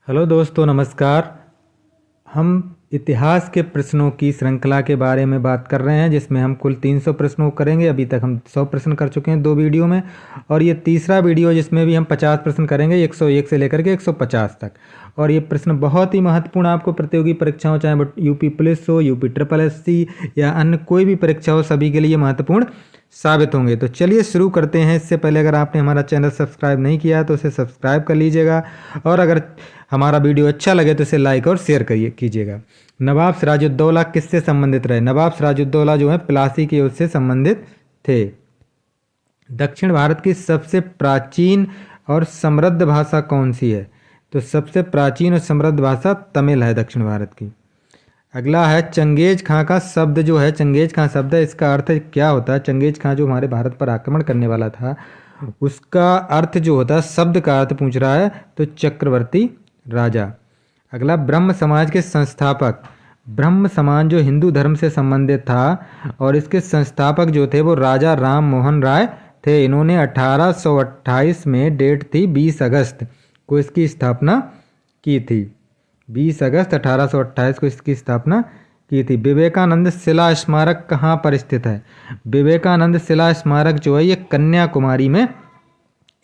Hello दोस्तों, नमस्कार। हम इतिहास के प्रश्नों की श्रृंखला के बारे में बात कर रहे हैं, जिसमें हम कुल 300 प्रश्नों को करेंगे। अभी तक हम 100 प्रश्न कर चुके हैं 2 वीडियो में, और ये तीसरा वीडियो जिसमें भी हम 50 प्रश्न करेंगे, 101 से लेकर के 150 तक। और ये प्रश्न बहुत ही महत्वपूर्ण आपको प्रतियोगी परीक्षाओं, चाहे वो यूपी पुलिस हो, यूपी ट्रिपल एससी या अन्य कोई भी परीक्षा हो, सभी के लिए महत्वपूर्ण साबित होंगे। तो चलिए शुरू करते हैं। इससे पहले अगर आपने हमारा चैनल सब्सक्राइब नहीं किया है तो उसे सब्सक्राइब कर लीजिएगा, और अगर हमारा वीडियो अच्छा लगे तो इसे लाइक और शेयर कीजिएगा। नवाब सिराजुद्दौला किससे संबंधित रहे? नवाब सिराजुद्दौला जो है प्लासी के युद्ध से संबंधित थे। दक्षिण भारत की सबसे प्राचीन और समृद्ध भाषा कौन सी है? तो सबसे प्राचीन और समृद्ध भाषा तमिल है दक्षिण भारत की। अगला है चंगेज खां का शब्द जो है, चंगेज खां शब्द है, इसका अर्थ क्या होता है? चंगेज खां जो हमारे भारत पर आक्रमण करने वाला था, उसका अर्थ जो होता है, शब्द का अर्थ पूछ रहा है, तो चक्रवर्ती राजा। अगला ब्रह्म समाज के संस्थापक। ब्रह्म समाज जो हिंदू धर्म से संबंधित था, और इसके संस्थापक जो थे वो राजा राम मोहन राय थे। इन्होंने 1828 में, डेट थी 20 अगस्त को इसकी स्थापना की थी। 20 अगस्त 1828 को इसकी स्थापना की थी। विवेकानंद शिला स्मारक कहाँ पर स्थित है? विवेकानंद शिला स्मारक जो है ये कन्याकुमारी में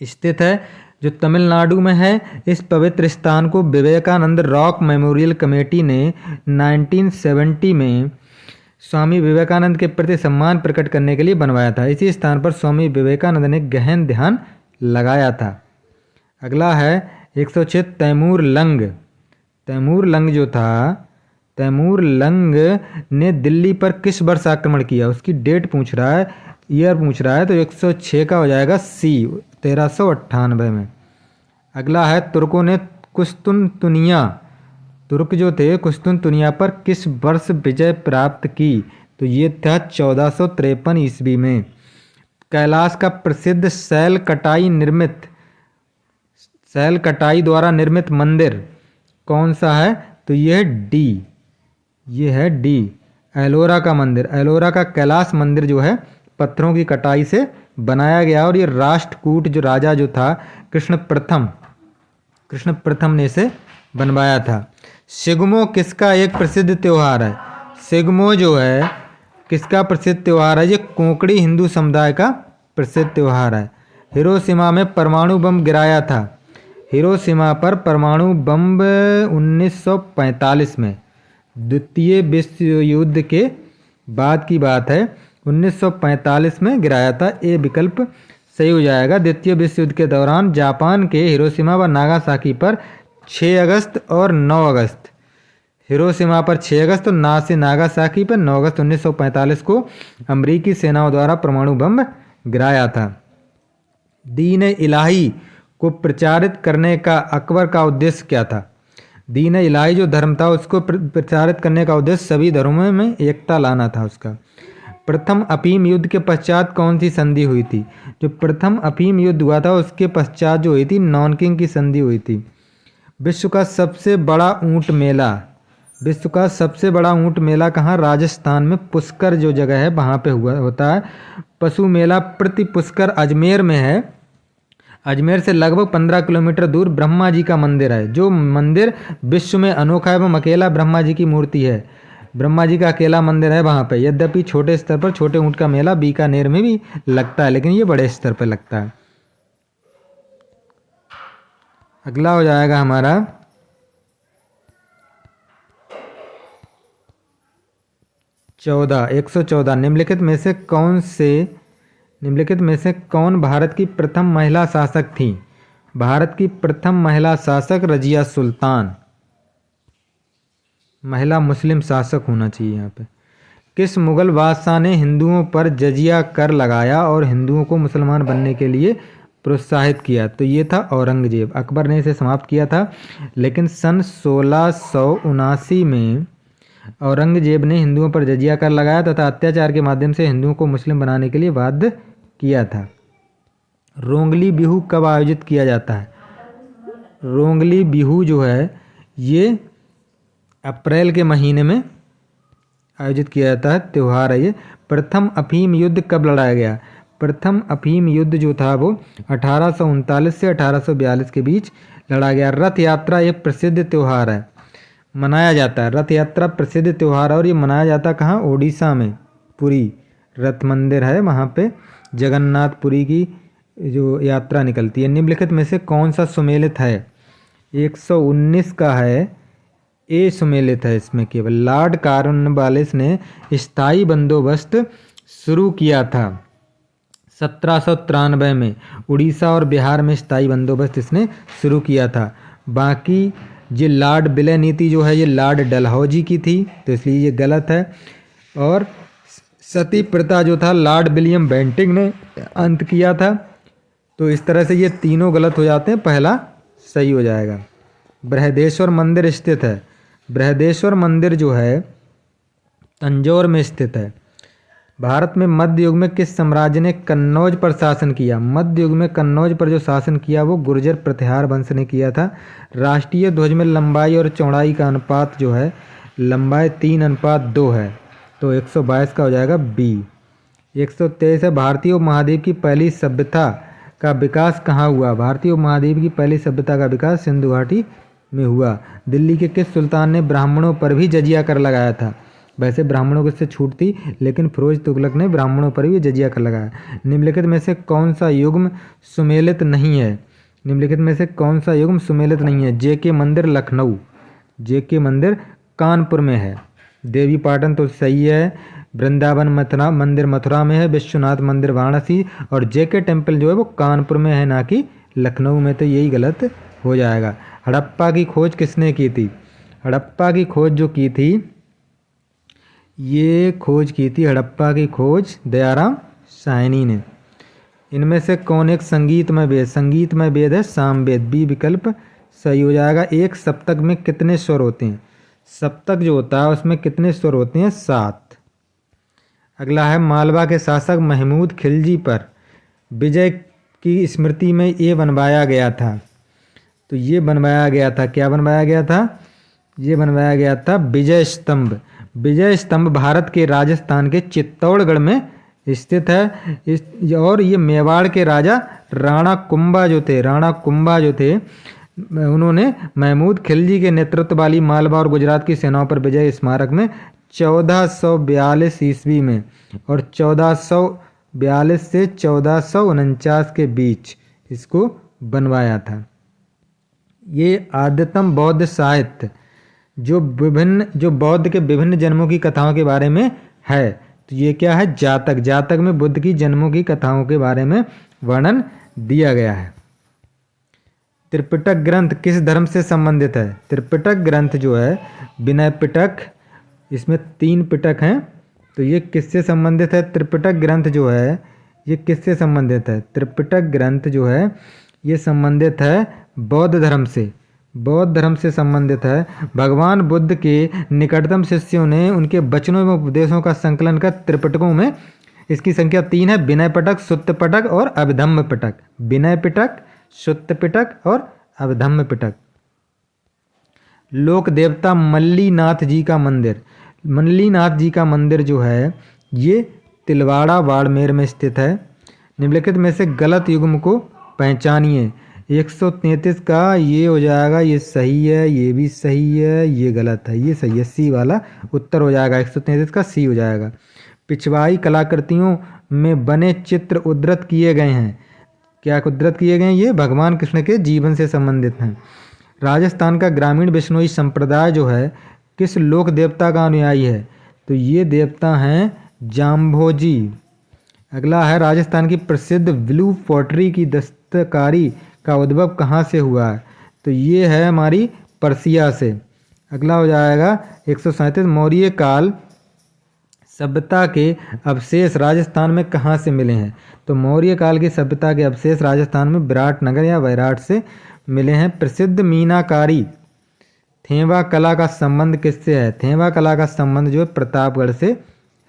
स्थित है, जो तमिलनाडु में है। इस पवित्र स्थान को विवेकानंद रॉक मेमोरियल कमेटी ने 1970 में स्वामी विवेकानंद के प्रति सम्मान प्रकट करने के लिए बनवाया था। इसी स्थान पर स्वामी विवेकानंद ने गहन ध्यान लगाया था। अगला है 106 तैमूर लंग। तैमूर लंग जो था, तैमूर लंग ने दिल्ली पर किस वर्ष आक्रमण किया? उसकी डेट पूछ रहा है, ईयर पूछ रहा है, तो 106 का हो जाएगा सी, 1398 में। अगला है तुर्कों ने कुस्तुनतुनिया, तुर्क जो थे कुस्तुनतुनिया पर किस वर्ष विजय प्राप्त की? तो ये था 1453 ईस्वी में। कैलाश का प्रसिद्ध शैल कटाई द्वारा निर्मित मंदिर कौन सा है? तो ये है डी, ये है डी, एलोरा का मंदिर। एलोरा का कैलाश मंदिर जो है पत्थरों की कटाई से बनाया गया, और ये राष्ट्रकूट जो राजा जो था कृष्ण प्रथम ने इसे बनवाया था। सिगमो किसका एक प्रसिद्ध त्यौहार है? सिगमो जो है किसका प्रसिद्ध त्यौहार है? ये कोंकणी हिंदू समुदाय का प्रसिद्ध त्यौहार है। हिरोशिमा में परमाणु बम गिराया था। हिरोशिमा पर परमाणु बम 1945 में, द्वितीय विश्व युद्ध के बाद की बात है, 1945 में गिराया था। ये विकल्प सही हो जाएगा। द्वितीय विश्व युद्ध के दौरान जापान के हिरोशिमा व नागासाकी पर 6 अगस्त और 9 अगस्त, हिरोशिमा पर 6 अगस्त और नागासाकी पर 9 अगस्त 1945 को अमेरिकी सेनाओं द्वारा परमाणु बम गिराया था। दीन इलाही को प्रचारित करने का अकबर का उद्देश्य क्या था? दीन इलाही जो धर्म था उसको प्रचारित करने का उद्देश्य सभी धर्मों में एकता लाना था उसका। प्रथम अफीम युद्ध के पश्चात कौन सी संधि हुई थी? जो प्रथम अफीम युद्ध हुआ था उसके पश्चात जो हुई थी नॉनकिंग की संधि हुई थी। विश्व का सबसे बड़ा ऊंट मेला, विश्व का सबसे बड़ा ऊंट मेला कहाँ? राजस्थान में पुष्कर जो जगह है वहाँ पे होता है। पशु मेला प्रति पुष्कर अजमेर में है। अजमेर से लगभग 15 किलोमीटर दूर ब्रह्मा जी का मंदिर है, जो मंदिर विश्व में अनोखा एवं अकेला ब्रह्मा जी की मूर्ति है। ब्रह्मा जी का अकेला मंदिर है वहाँ पे। यद्यपि छोटे स्तर पर छोटे ऊँट का मेला बीकानेर में भी लगता है, लेकिन ये बड़े स्तर पर लगता है। अगला हो जाएगा हमारा 114। निम्नलिखित में से कौन भारत की प्रथम महिला शासक थी? भारत की प्रथम महिला शासक रजिया सुल्तान। महिला मुस्लिम शासक होना चाहिए यहाँ पे। किस मुगल बादशाह ने हिंदुओं पर जजिया कर लगाया और हिंदुओं को मुसलमान बनने के लिए प्रोत्साहित किया? तो ये था औरंगजेब। अकबर ने इसे समाप्त किया था, लेकिन सन 1679 में औरंगजेब ने हिंदुओं पर जजिया कर लगाया तथा अत्याचार के माध्यम से हिंदुओं को मुस्लिम बनाने के लिए बाध्य किया था। रोंगली बिहू कब आयोजित किया जाता है? रोंगली बिहू जो है ये अप्रैल के महीने में आयोजित किया जाता है, त्यौहार है ये। प्रथम अफीम युद्ध कब लड़ाया गया? प्रथम अफीम युद्ध जो था वो 1839 से 1842 के बीच लड़ा गया। रथ यात्रा एक प्रसिद्ध त्यौहार है, मनाया जाता है। रथ यात्रा प्रसिद्ध त्यौहार है और ये मनाया जाता कहाँ? उड़ीसा में, पुरी रथ मंदिर है वहाँ पे जगन्नाथपुरी की जो यात्रा निकलती है। निम्नलिखित में से कौन सा सुमेलित है? 119 का है, ए सुमेलित है इसमें केवल। लॉर्ड कॉर्नवालिस ने स्थायी बंदोबस्त शुरू किया था 1793 में। उड़ीसा और बिहार में स्थायी बंदोबस्त इसने शुरू किया था। बाकी ये लॉर्ड विलय नीति जो है ये लॉर्ड डलहौजी की थी, तो इसलिए ये गलत है। और सती प्रथा जो था लॉर्ड विलियम बेंटिंग ने अंत किया था। तो इस तरह से ये तीनों गलत हो जाते हैं, पहला सही हो जाएगा। बृहदेश्वर मंदिर स्थित है। बृहदेश्वर मंदिर जो है तंजौर में स्थित है। भारत में मध्य युग में किस साम्राज्य ने कन्नौज पर शासन किया? मध्य युग में कन्नौज पर जो शासन किया वो गुर्जर प्रतिहार वंश ने किया था। राष्ट्रीय ध्वज में लंबाई और चौड़ाई का अनुपात जो है लंबाई 3:2 है, तो 122 का हो जाएगा बी। 123 है, भारतीय उपमहाद्वीप की पहली सभ्यता का विकास कहाँ हुआ? भारतीय उपमहाद्वीप की पहली सभ्यता का विकास सिंधु घाटी में हुआ। दिल्ली के किस सुल्तान ने ब्राह्मणों पर भी जजिया कर लगाया था? वैसे ब्राह्मणों को इससे छूट थी, लेकिन फिरोज तुगलक ने ब्राह्मणों पर भी जजिया कर लगाया। निम्नलिखित में से कौन सा युग्म सुमेलित नहीं है? निम्नलिखित में से कौन सा युग्म सुमेलित नहीं है? जेके मंदिर लखनऊ, जेके मंदिर कानपुर में है। देवी पाटन तो सही है। वृंदावन मथुरा मंदिर मथुरा में है। विश्वनाथ मंदिर वाराणसी, और जेके टेम्पल जो है वो कानपुर में है, ना कि लखनऊ में, तो यही गलत हो जाएगा। हड़प्पा की खोज किसने की थी? हड़प्पा की खोज जो की थी, ये खोज की थी हड़प्पा की खोज दयाराम साहनी ने। इनमें से कौन एक संगीतमय वेद? संगीतमय वेद है सामवेद, बी विकल्प सही हो जाएगा। एक सप्तक में कितने स्वर होते हैं? सप्तक जो होता है उसमें कितने स्वर होते हैं? 7। अगला है, मालवा के शासक महमूद खिलजी पर विजय की स्मृति में ये बनवाया गया था। तो ये बनवाया गया था, क्या बनवाया गया था? ये बनवाया गया था विजय स्तंभ। विजय स्तंभ भारत के राजस्थान के चित्तौड़गढ़ में स्थित है। और ये मेवाड़ के राजा राणा कुंभा जो थे उन्होंने महमूद खिलजी के नेतृत्व वाली मालवा और गुजरात की सेनाओं पर विजय स्मारक में 1442 ईस्वी में और 1442 से 1449 के बीच इसको बनवाया था। ये आद्यतम बौद्ध साहित्य जो बौद्ध के विभिन्न जन्मों की कथाओं के बारे में है, तो ये क्या है? जातक। जातक में बुद्ध की जन्मों की कथाओं के बारे में वर्णन दिया गया है। त्रिपिटक ग्रंथ किस धर्म से संबंधित है? त्रिपिटक ग्रंथ जो है विनय पिटक, इसमें 3 पिटक हैं, तो ये किससे संबंधित है? त्रिपिटक ग्रंथ जो है ये किससे संबंधित है? त्रिपिटक ग्रंथ जो है ये संबंधित है बौद्ध धर्म से। बौद्ध धर्म से संबंधित है। भगवान बुद्ध के निकटतम शिष्यों ने उनके वचनों एवं उपदेशों का संकलन कर त्रिपिटकों में, इसकी संख्या 3 है, विनय पिटक, सुत्त पिटक और अभिधम्म पिटक। विनय पिटक, सुत्त पिटक और अभिधम्म पिटक। लोक देवता मल्लीनाथ जी का मंदिर, मल्लीनाथ जी का मंदिर जो है ये तिलवाड़ा बाड़मेर में स्थित है। निम्नलिखित में से गलत युग्म को पहचानिए। 133 का ये हो जाएगा, ये सही है, ये भी सही है, ये गलत है, ये सही है, सी वाला उत्तर हो जाएगा। 133 का सी हो जाएगा। पिछवाई कलाकृतियों में बने चित्र उद्धृत किए गए हैं। क्या उद्धृत किए गए हैं? ये भगवान कृष्ण के जीवन से संबंधित हैं। राजस्थान का ग्रामीण बिश्नोई संप्रदाय जो है किस लोक देवता का अनुयायी है? तो ये देवता हैं जाम्भोजी। अगला है, राजस्थान की प्रसिद्ध ब्लू पॉटरी की दस्तकारी का उद्भव कहाँ से हुआ है? तो ये है हमारी पर्सिया से। अगला हो जाएगा 137, मौर्य काल सभ्यता के अवशेष राजस्थान में कहाँ से मिले हैं? तो मौर्य काल की सभ्यता के अवशेष राजस्थान में विराटनगर या वैराट से मिले हैं। प्रसिद्ध मीनाकारी थेवा कला का संबंध किससे है? थेवा कला का संबंध जो प्रतापगढ़ से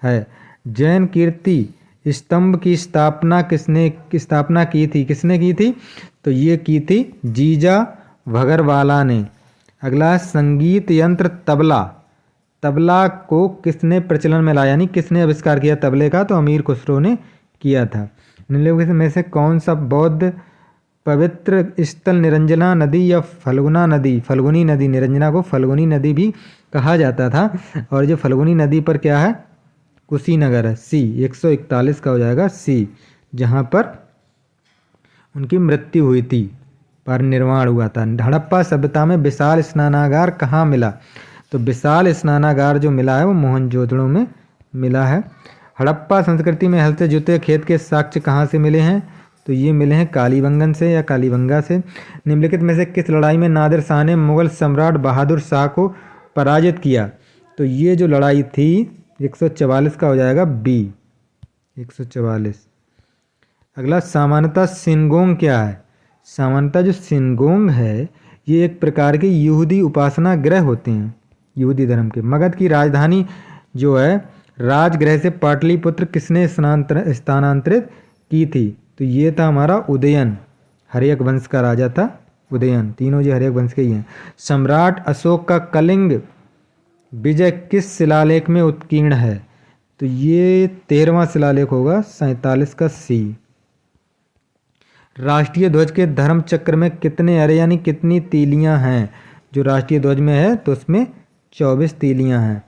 है। जैन कीर्ति स्तंभ की स्थापना किसने की थी? तो ये की थी जीजा भगरवाला ने। अगला, संगीत यंत्र तबला, तबला को किसने प्रचलन में लाया, यानी किसने आविष्कार किया तबले का? तो अमीर खुसरो ने किया था। निम्नलिखित में से कौन सा बौद्ध पवित्र स्थल निरंजना नदी या फल्गुनी नदी, निरंजना को फल्गुनी नदी भी कहा जाता था। और जो फल्गुनी नदी पर क्या है, कुशीनगर है, सी 141 का हो जाएगा सी, जहाँ पर उनकी मृत्यु हुई थी, परिनिर्वाण हुआ था। हड़प्पा सभ्यता में विशाल स्नानागार कहाँ मिला, तो विशाल स्नानागार जो मिला है वो मोहनजोदड़ो में मिला है। हड़प्पा संस्कृति में हल से जुते खेत के साक्ष्य कहाँ से मिले हैं, तो ये मिले हैं कालीबंगन से या कालीबंगा से। निम्नलिखित में से किस लड़ाई में नादिर शाह ने मुगल सम्राट बहादुर शाह को पराजित किया, तो ये जो लड़ाई थी 144 का हो जाएगा बी 144। अगला, सामान्यतः सिनगोंग क्या है, सामान्यतः जो सिनगोंग है ये एक प्रकार के यहूदी उपासना गृह होते हैं, यहूदी धर्म के। मगध की राजधानी जो है राजगृह से पाटलिपुत्र किसने स्थानांतरित की थी, तो ये था हमारा उदयन, हर्यक वंश का राजा था उदयन, तीनों जो हर्यक वंश के ही हैं। सम्राट अशोक का कलिंग विजय किस शिलालेख में उत्कीर्ण है, तो ये 13वां शिलालेख होगा 47 का सी। राष्ट्रीय ध्वज के धर्म चक्र में कितने अरे यानी कितनी तीलियां हैं, जो राष्ट्रीय ध्वज में है तो उसमें 24 तीलियां हैं।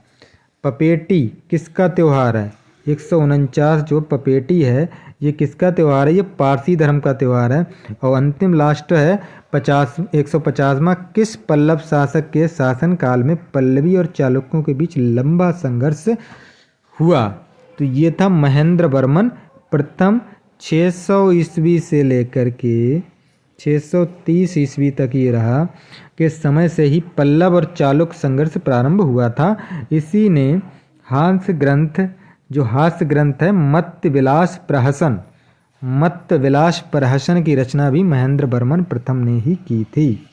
पपेटी किसका त्यौहार है, 149 जो पपेटी है ये किसका त्यौहार है, ये पारसी धर्म का त्यौहार है। और अंतिम लास्ट है 150वां, किस पल्लव शासक के शासन काल में पल्लवी और चालुक्यों के बीच लंबा संघर्ष हुआ, तो ये था महेंद्र वर्मन प्रथम। 600 ईस्वी से लेकर के 630 ईस्वी तक ये रहा के समय से ही पल्लव और चालुक्य संघर्ष प्रारंभ हुआ था। इसी ने हास्य ग्रंथ, जो हास्य ग्रंथ है मत्स्य विलास प्रहसन की रचना भी महेंद्र वर्मन प्रथम ने ही की थी।